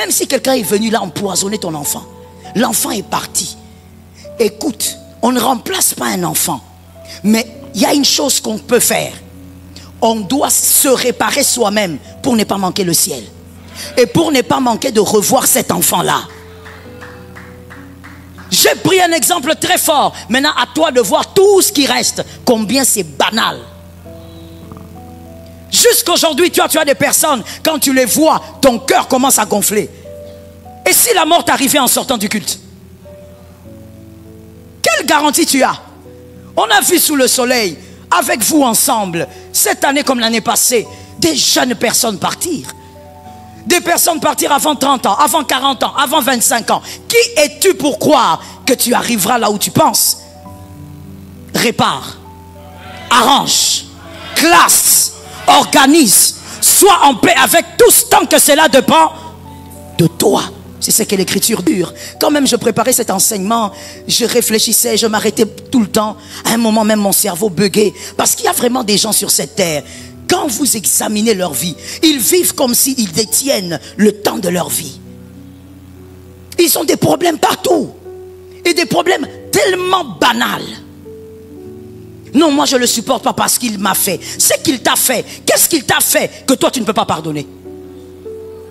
Même si quelqu'un est venu là empoisonner ton enfant, l'enfant est parti. Écoute, on ne remplace pas un enfant. Mais il y a une chose qu'on peut faire. On doit se réparer soi-même pour ne pas manquer le ciel. Et pour ne pas manquer de revoir cet enfant-là. J'ai pris un exemple très fort. Maintenant, à toi de voir tout ce qui reste. Combien c'est banal. Jusqu'aujourd'hui, tu as des personnes, quand tu les vois, ton cœur commence à gonfler. Et si la mort t'arrivait en sortant du culte? Quelle garantie tu as? On a vu sous le soleil, avec vous ensemble, cette année comme l'année passée, des jeunes personnes partir. Des personnes partir avant 30 ans, avant 40 ans, avant 25 ans. Qui es-tu pour croire que tu arriveras là où tu penses? Répare, arrange, classe, organise, sois en paix avec tous tant que cela dépend de toi. C'est ce que l'écriture dure. Quand même je préparais cet enseignement, je réfléchissais, je m'arrêtais tout le temps. À un moment même mon cerveau buguait. Parce qu'il y a vraiment des gens sur cette terre, quand vous examinez leur vie, ils vivent comme s'ils détiennent le temps de leur vie. Ils ont des problèmes partout. Et des problèmes tellement banals. Non, moi je ne le supporte pas parce qu'il m'a fait. C'est qu'il t'a fait. Qu'est-ce qu'il t'a fait que toi tu ne peux pas pardonner?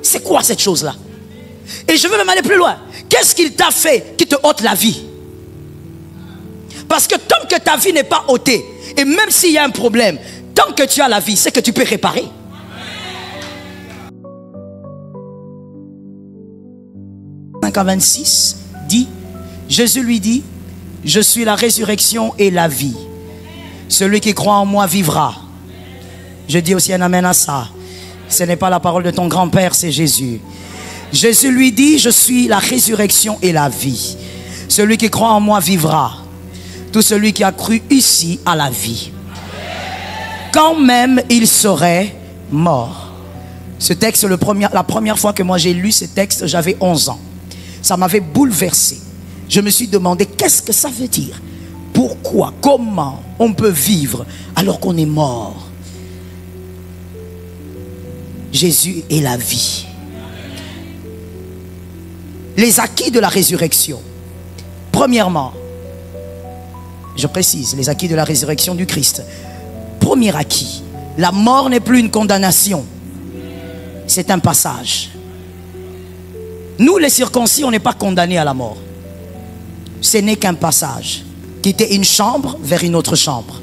C'est quoi cette chose-là? Et je veux même aller plus loin. Qu'est-ce qu'il t'a fait qui te ôte la vie? Parce que tant que ta vie n'est pas ôtée, et même s'il y a un problème, tant que tu as la vie, c'est que tu peux réparer. Amen. 5:26 dit, Jésus lui dit, je suis la résurrection et la vie. Celui qui croit en moi vivra. Je dis aussi un amen à ça. Ce n'est pas la parole de ton grand-père, c'est Jésus. Jésus lui dit, je suis la résurrection et la vie. Celui qui croit en moi vivra. Tout celui qui a cru ici a la vie. Quand même il serait mort. Ce texte, la première fois que moi j'ai lu ce texte, j'avais 11 ans. Ça m'avait bouleversé. Je me suis demandé, qu'est-ce que ça veut dire? Pourquoi, comment on peut vivre alors qu'on est mort? Jésus est la vie. Les acquis de la résurrection. Premièrement, je précise, les acquis de la résurrection du Christ. Premier acquis, la mort n'est plus une condamnation. C'est un passage. Nous les circoncis, on n'est pas condamnés à la mort. Ce n'est qu'un passage. Quitter une chambre vers une autre chambre.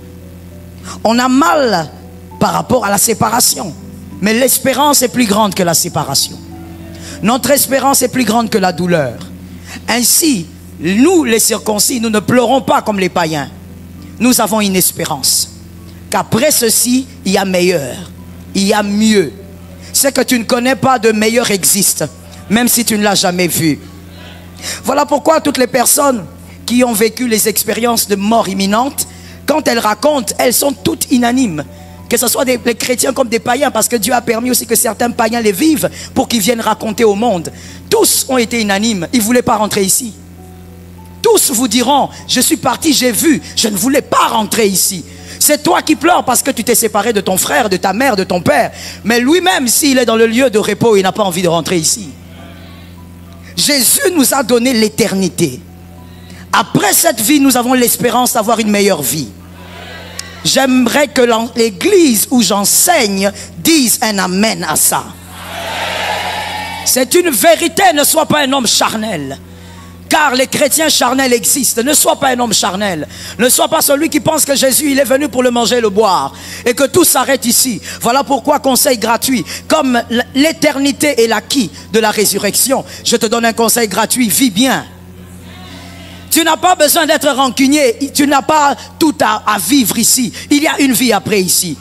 On a mal par rapport à la séparation. Mais l'espérance est plus grande que la séparation. Notre espérance est plus grande que la douleur. Ainsi, nous les circoncis, nous ne pleurons pas comme les païens. Nous avons une espérance. Qu'après ceci, il y a meilleur. Il y a mieux. Ce que tu ne connais pas de meilleur existe. Même si tu ne l'as jamais vu. Voilà pourquoi toutes les personnes qui ont vécu les expériences de mort imminente, quand elles racontent, elles sont toutes unanimes. Que ce soit les chrétiens comme des païens, parce que Dieu a permis aussi que certains païens les vivent pour qu'ils viennent raconter au monde. Tous ont été unanimes, ils ne voulaient pas rentrer ici. Tous vous diront, je suis parti, j'ai vu, je ne voulais pas rentrer ici. C'est toi qui pleures parce que tu t'es séparé de ton frère, de ta mère, de ton père. Mais lui-même, s'il est dans le lieu de repos, il n'a pas envie de rentrer ici. Jésus nous a donné l'éternité. Après cette vie, nous avons l'espérance d'avoir une meilleure vie. J'aimerais que l'église où j'enseigne dise un amen à ça. C'est une vérité, ne sois pas un homme charnel. Car les chrétiens charnels existent. Ne sois pas un homme charnel. Ne sois pas celui qui pense que Jésus, il est venu pour le manger et le boire. Et que tout s'arrête ici. Voilà pourquoi, conseil gratuit. Comme l'éternité est l'acquis de la résurrection, je te donne un conseil gratuit. Vis bien. Tu n'as pas besoin d'être rancunier. Tu n'as pas tout à vivre ici. Il y a une vie après ici.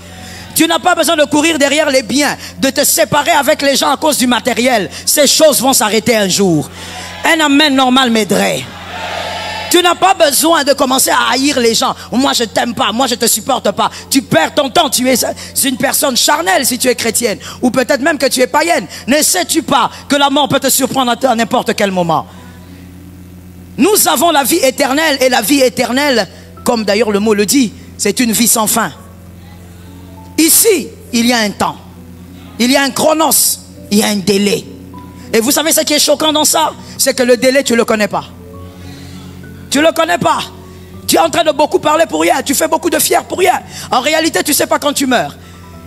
Tu n'as pas besoin de courir derrière les biens, de te séparer avec les gens à cause du matériel. Ces choses vont s'arrêter un jour. Un amen normal m'aiderait. Tu n'as pas besoin de commencer à haïr les gens. Moi je t'aime pas, moi je te supporte pas. Tu perds ton temps, tu es une personne charnelle si tu es chrétienne. Ou peut-être même que tu es païenne. Ne sais-tu pas que la mort peut te surprendre à n'importe quel moment? Nous avons la vie éternelle. Et la vie éternelle, comme d'ailleurs le mot le dit, c'est une vie sans fin. Ici, il y a un temps. Il y a un chronos. Il y a un délai. Et vous savez ce qui est choquant dans ça? C'est que le délai, tu ne le connais pas. Tu ne le connais pas. Tu es en train de beaucoup parler pour rien. Tu fais beaucoup de fier pour rien. En réalité, tu ne sais pas quand tu meurs.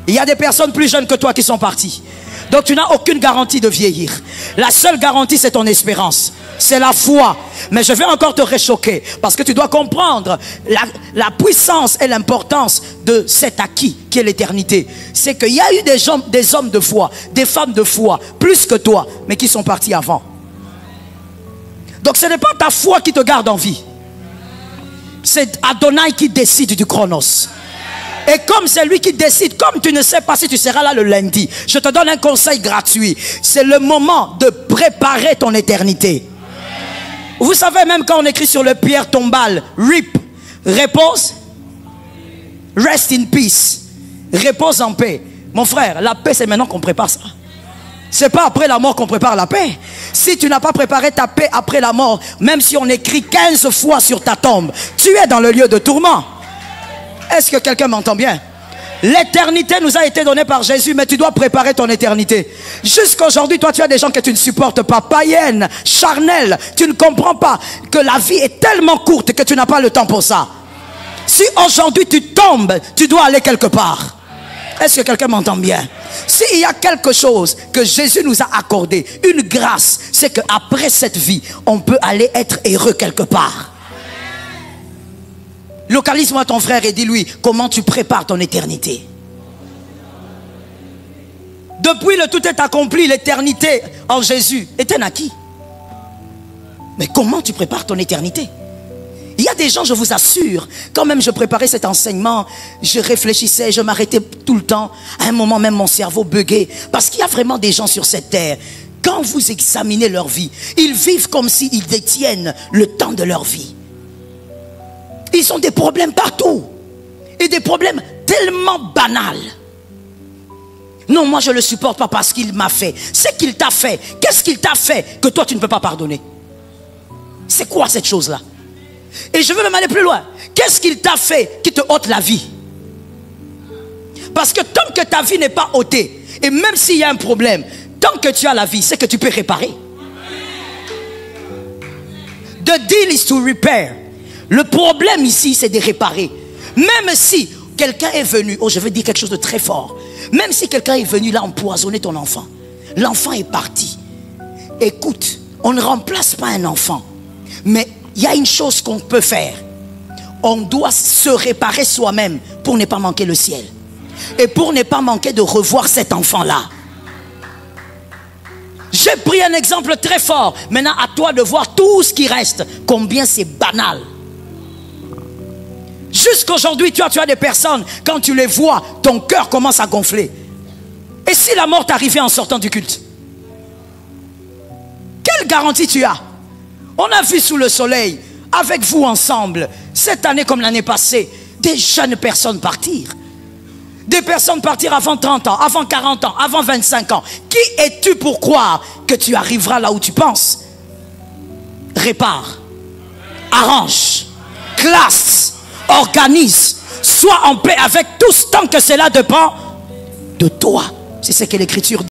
Il y a des personnes plus jeunes que toi qui sont parties. Donc tu n'as aucune garantie de vieillir. La seule garantie, c'est ton espérance. C'est la foi. Mais je vais encore te réchoquer. Parce que tu dois comprendre la puissance et l'importance de cet acquis qui est l'éternité. C'est qu'il y a eu des hommes de foi, des femmes de foi, plus que toi, mais qui sont partis avant. Donc ce n'est pas ta foi qui te garde en vie. C'est Adonai qui décide du chronos. Et comme c'est lui qui décide, comme tu ne sais pas si tu seras là le lundi, je te donne un conseil gratuit. C'est le moment de préparer ton éternité. Vous savez, même quand on écrit sur le pierre tombale, RIP, repose, rest in peace, repose en paix. Mon frère, la paix, c'est maintenant qu'on prépare ça. C'est pas après la mort qu'on prépare la paix. Si tu n'as pas préparé ta paix après la mort, même si on écrit 15 fois sur ta tombe, tu es dans le lieu de tourment. Est-ce que quelqu'un m'entend bien? L'éternité nous a été donnée par Jésus, mais tu dois préparer ton éternité. Jusqu'aujourd'hui, toi, tu as des gens que tu ne supportes pas, païennes, charnelles. Tu ne comprends pas que la vie est tellement courte que tu n'as pas le temps pour ça. Si aujourd'hui tu tombes, tu dois aller quelque part. Est-ce que quelqu'un m'entend bien? S'il y a quelque chose que Jésus nous a accordé, une grâce, c'est qu'après cette vie, on peut aller être heureux quelque part. Localise-moi ton frère et dis-lui comment tu prépares ton éternité. Depuis le tout est accompli, l'éternité en Jésus est un acquis. Mais comment tu prépares ton éternité? Il y a des gens, je vous assure, quand même je préparais cet enseignement, je réfléchissais, je m'arrêtais tout le temps. À un moment même mon cerveau buguait. Parce qu'il y a vraiment des gens sur cette terre, quand vous examinez leur vie, ils vivent comme s'ils détiennent le temps de leur vie. Ils ont des problèmes partout. Et des problèmes tellement banals. Non, moi je ne le supporte pas parce qu'il m'a fait. C'est qu'il t'a fait. Qu'est-ce qu'il t'a fait que toi tu ne peux pas pardonner? C'est quoi cette chose-là? Et je veux même aller plus loin. Qu'est-ce qu'il t'a fait qui te ôte la vie? Parce que tant que ta vie n'est pas ôtée, et même s'il y a un problème, tant que tu as la vie, c'est que tu peux réparer. The deal is to repair. Le problème ici, c'est de réparer. Même si quelqu'un est venu, oh je veux dire quelque chose de très fort. Même si quelqu'un est venu là empoisonner ton enfant, l'enfant est parti. Écoute, on ne remplace pas un enfant. Mais il y a une chose qu'on peut faire. On doit se réparer soi-même pour ne pas manquer le ciel. Et pour ne pas manquer de revoir cet enfant-là. J'ai pris un exemple très fort. Maintenant, à toi de voir tout ce qui reste. Combien c'est banal. Jusqu'aujourd'hui, tu as des personnes, quand tu les vois, ton cœur commence à gonfler. Et si la mort t'arrivait en sortant du culte? Quelle garantie tu as? On a vu sous le soleil, avec vous ensemble, cette année comme l'année passée, des jeunes personnes partir. Des personnes partir avant 30 ans, avant 40 ans, avant 25 ans. Qui es-tu pour croire que tu arriveras là où tu penses? Répare, arrange, classe, organise, sois en paix avec tous tant que cela dépend de toi. C'est ce que l'Écriture dit.